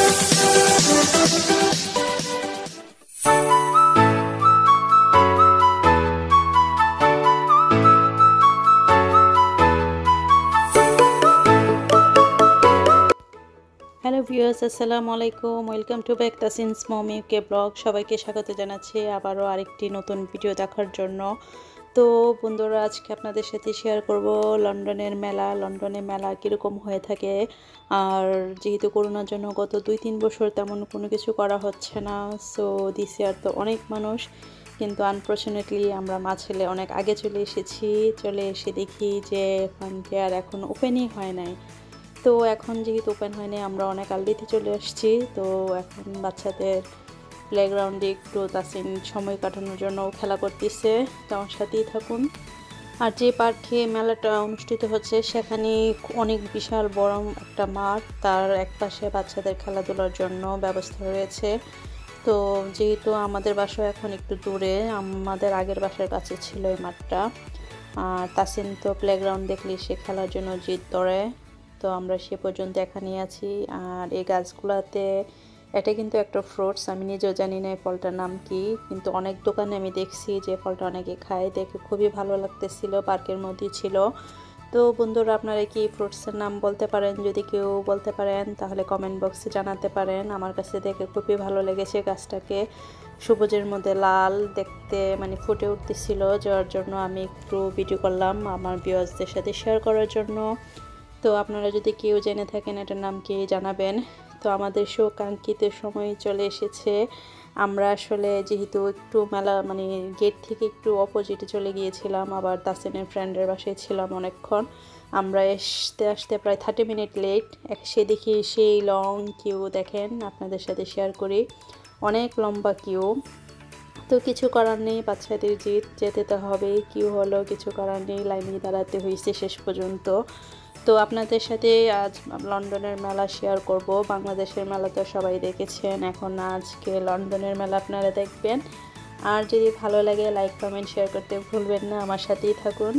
Hello viewers, আসসালামু আলাইকুম। Welcome to back Tasin's mom UK blog. সবাইকে স্বাগত জানাচ্ছি আবারও আরেকটি নতুন ভিডিও দেখার জন্য। তো বন্ধুরা, আজকে আপনাদের সাথে শেয়ার করব লন্ডনের মেলা। লন্ডনে মেলা কীরকম হয়ে থাকে। আর যেহেতু করোনার জন্য গত 2-3 বছর তেমন কোনো কিছু করা হচ্ছে না, সো দিস ইয়ার তো অনেক মানুষ, কিন্তু আনফর্চুনেটলি আমরা মা ছেলে অনেক আগে চলে এসে দেখি যে ফান ফেয়ার এখন ওপেনই হয় নাই। তো এখন যেহেতু ওপেন হয়নি, আমরা অনেক আলদিতে চলে আসছি। তো এখন বাচ্চাদের প্লেগ্রাউন্ডে একটু তাসিন সময় কাটানোর জন্য খেলা করতেছে, তো আমার সাথেই থাকুন। আর যে পার্কে মেলাটা অনুষ্ঠিত হচ্ছে সেখানে অনেক বিশাল বড় একটা মাঠ, তার একপাশে বাচ্চাদের খেলাধুলার জন্য ব্যবস্থা রয়েছে। তো যেহেতু আমাদের বাসা এখন একটু দূরে, আমাদের আগের বাসার কাছে ছিল এই মাঠটা। আর তাসিন তো প্লেগ্রাউন্ড দেখলে সে খেলার জন্য জিদ ধরে। তো আমরা সে পর্যন্ত এখানেই আছি। আর এই গাছগুলোতে, এটা কিন্তু একটা ফ্রুটস, আমি নিজেও জানি না এই ফলটার নাম কি, কিন্তু অনেক দোকানে আমি দেখছি যে ফলটা অনেকে খায়, দেখে খুবই ভালো লাগতেছিল, পার্কের মধ্যেই ছিল। তো বন্ধুরা, আপনারা কি ফ্রুটসের নাম বলতে পারেন? যদি কেউ বলতে পারেন তাহলে কমেন্ট বক্সে জানাতে পারেন। আমার কাছে দেখে খুবই ভালো লেগেছে গাছটাকে, সবুজের মধ্যে লাল দেখতে মানে ফুটে উঠতেছিল, যার জন্য আমি একটু ভিডিও করলাম আমার ভিউয়ার্সদের সাথে শেয়ার করার জন্য। তো আপনারা যদি কেউ জেনে থাকেন এটার নাম কি জানাবেন। তো আমাদের সুকাঙ্ক্ষিত সময় চলে এসেছে। আমরা আসলে যেহেতু একটু মেলা মানে গেট থেকে একটু অপোজিটে চলে গিয়েছিলাম, আবার তাসিনের ফ্রেন্ডের বাসায় ছিলাম অনেকক্ষণ। আমরা আসতে প্রায় 30 মিনিট লেট। সে দেখি সেই লং কিউ, দেখেন আপনাদের সাথে শেয়ার করি, অনেক লম্বা কিউ। তো কিছু করার নেই, বাচ্চাদের জিদ, যেতে তো হবে, কিউ হলো, কিছু করার নেই, লাইনে দাঁড়াতে হয়েছে শেষ পর্যন্ত। তো আপনাদের সাথে আজ লন্ডনের মেলা শেয়ার করব। বাংলাদেশের মেলা তো সবাই দেখেছেন, এখন আজকে লন্ডনের মেলা আপনারা দেখবেন। আর যদি ভালো লাগে লাইক কমেন্ট শেয়ার করতে ভুলবেন না, আমার সাথেই থাকুন।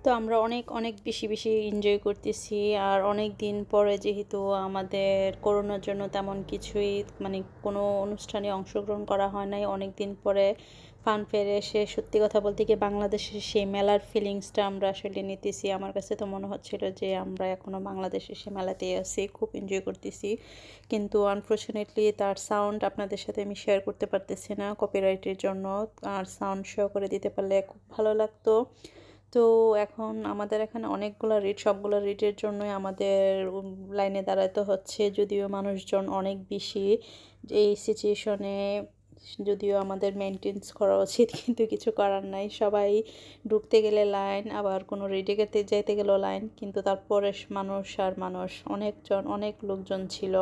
তো আমরা অনেক অনেক বেশি এনজয় করতেছি। আর অনেক দিন পরে, যেহেতু আমাদের করোনার জন্য তেমন কিছুই মানে কোনো অনুষ্ঠানে অংশগ্রহণ করা হয় নাই, অনেক দিন পরে ফান ফেয়ারে এসে সত্যি কথা বলতে কি বাংলাদেশের সেই মেলার ফিলিংসটা আমরা আসলে নিতেছি। আমার কাছে তো মনে হচ্ছিল যে আমরা এখনও বাংলাদেশের সে মেলাতেই আছি, খুব এনজয় করতেছি। কিন্তু আনফর্চুনেটলি তার সাউন্ড আপনাদের সাথে আমি শেয়ার করতে পারতেছি না কপিরাইটের জন্য। আর সাউন্ড শো করে দিতে পারলে খুব ভালো লাগতো। তো এখন আমাদের এখানে অনেকগুলো রিট, সবগুলো রিটের জন্যই আমাদের লাইনে দাঁড়াতে হচ্ছে, যদিও মানুষজন অনেক বেশি। এই সিচুয়েশনে যদিও আমাদের মেনটেন্স করা উচিত, কিন্তু কিছু করার নাই। সবাই ঢুকতে গেলে লাইন, আবার কোনো রিটে যেতে গেলেও লাইন, কিন্তু তারপরে মানুষ আর মানুষ, অনেক লোকজন ছিল।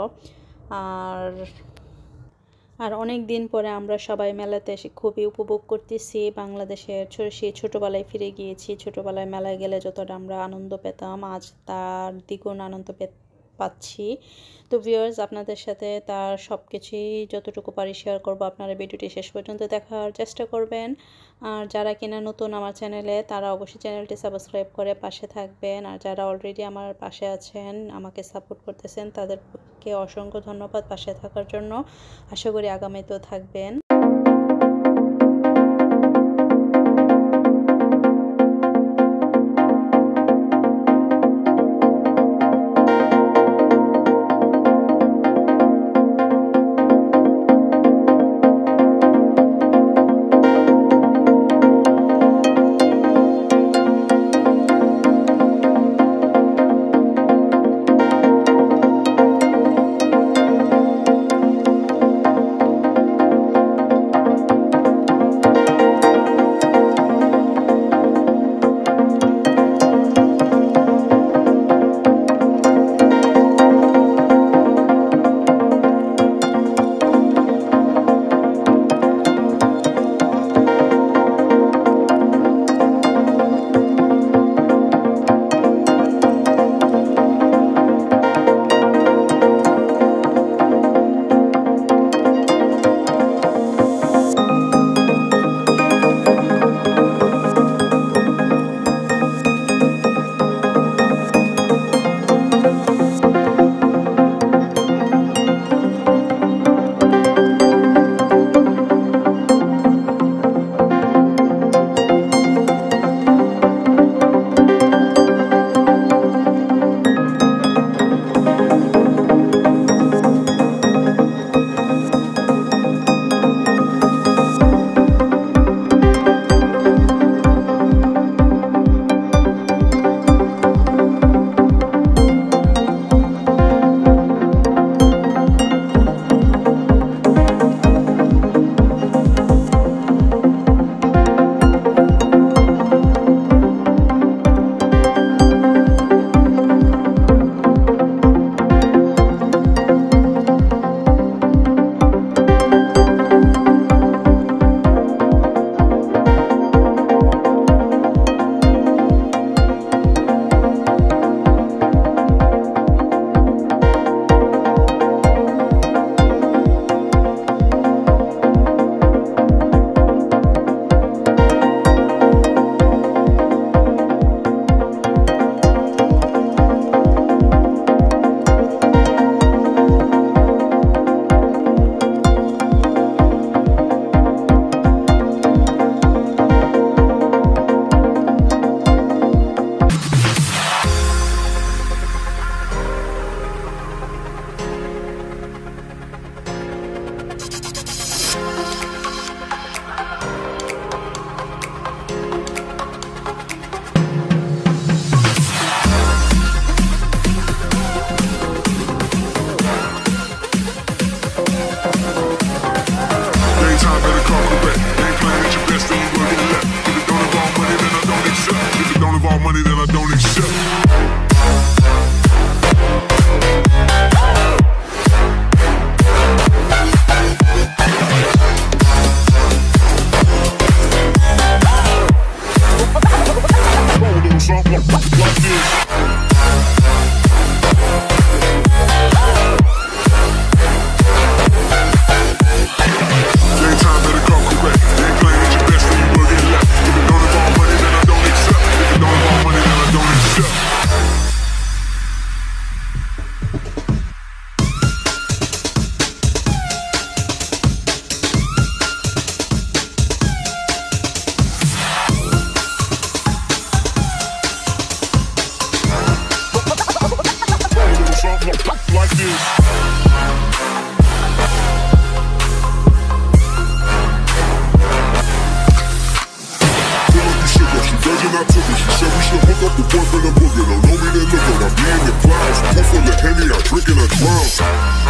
আর অনেক দিন পরে আমরা সবাই মেলাতে এসে খুবই উপভোগ করতেছি। বাংলাদেশের সেই ছোটোবেলায় ফিরে গিয়েছি। ছোটোবেলায় মেলায় গেলে যতটা আমরা আনন্দ পেতাম, আজ তার দ্বিগুণ আনন্দ পাচ্ছি। তো ভিউয়ার্স, আপনাদের সাথে তার সব কিছুই যতটুকু পারি শেয়ার করবো। আপনারা ভিডিওটি শেষ পর্যন্ত দেখার চেষ্টা করবেন। আর যারা কিনা নতুন আমার চ্যানেলে, তারা অবশ্যই চ্যানেলটি সাবস্ক্রাইব করে পাশে থাকবেন। আর যারা অলরেডি আমার পাশে আছেন, আমাকে সাপোর্ট করতেছেন, তাদেরকে অসংখ্য ধন্যবাদ পাশে থাকার জন্য। আশা করি আগামীতেও থাকবেন। world.